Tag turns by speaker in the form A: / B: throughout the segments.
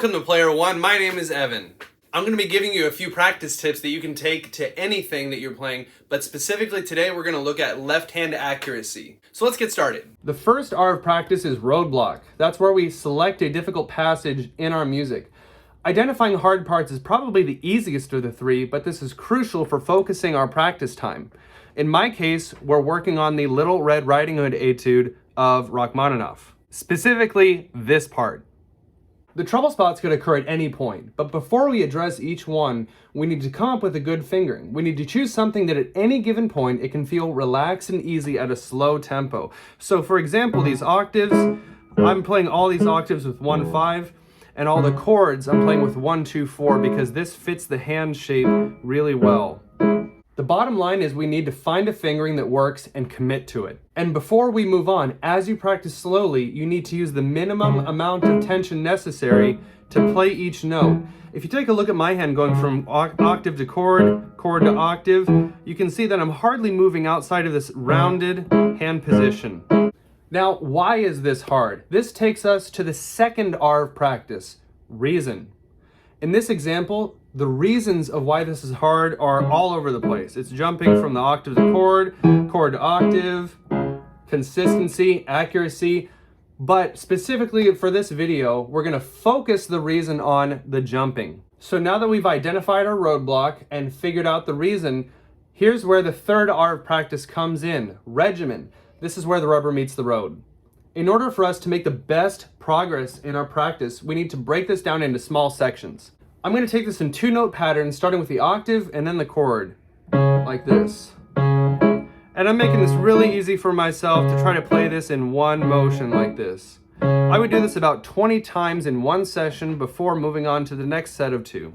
A: Welcome to Player One. My name is Evan. I'm going to be giving you a few practice tips that you can take to anything that you're playing, but specifically today we're going to look at left-hand accuracy. So let's get started. The first R of practice is Roadblock. That's where we select a difficult passage in our music. Identifying hard parts is probably the easiest of the three, but this is crucial for focusing our practice time. In my case, we're working on the Little Red Riding Hood etude of Rachmaninoff. Specifically, this part. The trouble spots could occur at any point, but before we address each one, we need to come up with a good fingering. We need to choose something that at any given point, it can feel relaxed and easy at a slow tempo. So for example, these octaves, I'm playing all these octaves with 1/5, and all the chords I'm playing with 1/2/4 because this fits the hand shape really well. The bottom line is we need to find a fingering that works and commit to it. And before we move on, as you practice slowly, you need to use the minimum amount of tension necessary to play each note. If you take a look at my hand going from octave to chord, chord to octave, you can see that I'm hardly moving outside of this rounded hand position. Now, why is this hard? This takes us to the second R of practice, reason. In this example, the reasons of why this is hard are all over the place. It's jumping from the octave to chord, chord to octave, consistency, accuracy, but specifically for this video, we're gonna focus the reason on the jumping. So now that we've identified our roadblock and figured out the reason, here's where the third R of practice comes in, regimen. This is where the rubber meets the road. In order for us to make the best progress in our practice, we need to break this down into small sections. I'm going to take this in 2-note patterns, starting with the octave and then the chord, like this. And I'm making this really easy for myself to try to play this in one motion like this. I would do this about 20 times in one session before moving on to the next set of 2.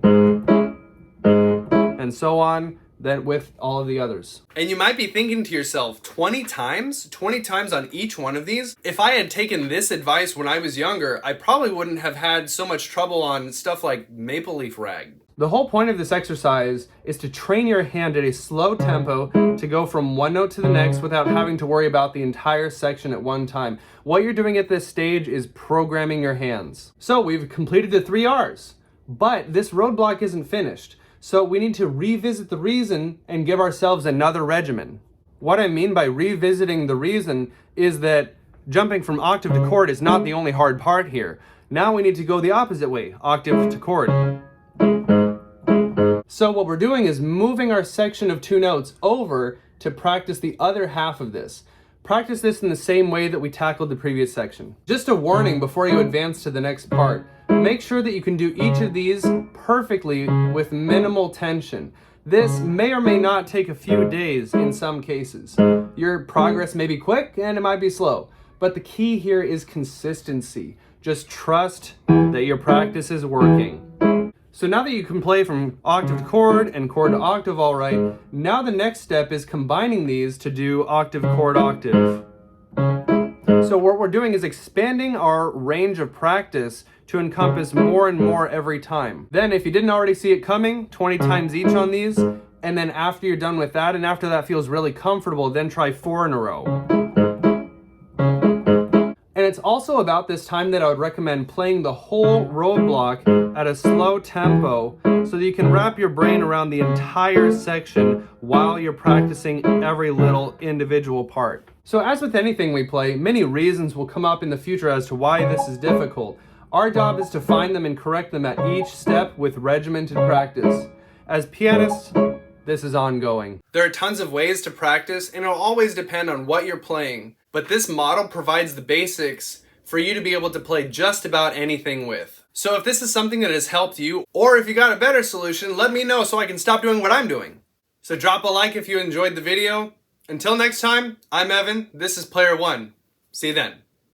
A: And so on, then with all of the others. And you might be thinking to yourself, 20 times? 20 times on each one of these? If I had taken this advice when I was younger, I probably wouldn't have had so much trouble on stuff like Maple Leaf Rag. The whole point of this exercise is to train your hand at a slow tempo to go from one note to the next without having to worry about the entire section at one time. What you're doing at this stage is programming your hands. So we've completed the 3 R's, but this roadblock isn't finished. So we need to revisit the reason and give ourselves another regimen. What I mean by revisiting the reason is that jumping from octave to chord is not the only hard part here. Now we need to go the opposite way, octave to chord. So what we're doing is moving our section of 2 notes over to practice the other half of this. Practice this in the same way that we tackled the previous section. Just a warning before you advance to the next part. Make sure that you can do each of these perfectly with minimal tension. This may or may not take a few days in some cases. Your progress may be quick and it might be slow, but the key here is consistency. Just trust that your practice is working. So now that you can play from octave to chord and chord to octave all right, now the next step is combining these to do octave, chord, octave. So what we're doing is expanding our range of practice to encompass more and more every time. Then if you didn't already see it coming, 20 times each on these, and then after you're done with that, and after that feels really comfortable, then try 4 in a row. And it's also about this time that I would recommend playing the whole roadblock at a slow tempo so that you can wrap your brain around the entire section while you're practicing every little individual part. So as with anything we play, many reasons will come up in the future as to why this is difficult. Our job is to find them and correct them at each step with regimented practice. As pianists, this is ongoing. There are tons of ways to practice, and it'll always depend on what you're playing. But this model provides the basics for you to be able to play just about anything with. So if this is something that has helped you, or if you got a better solution, let me know so I can stop doing what I'm doing. So drop a like if you enjoyed the video. Until next time, I'm Evan, this is Player One. See you then.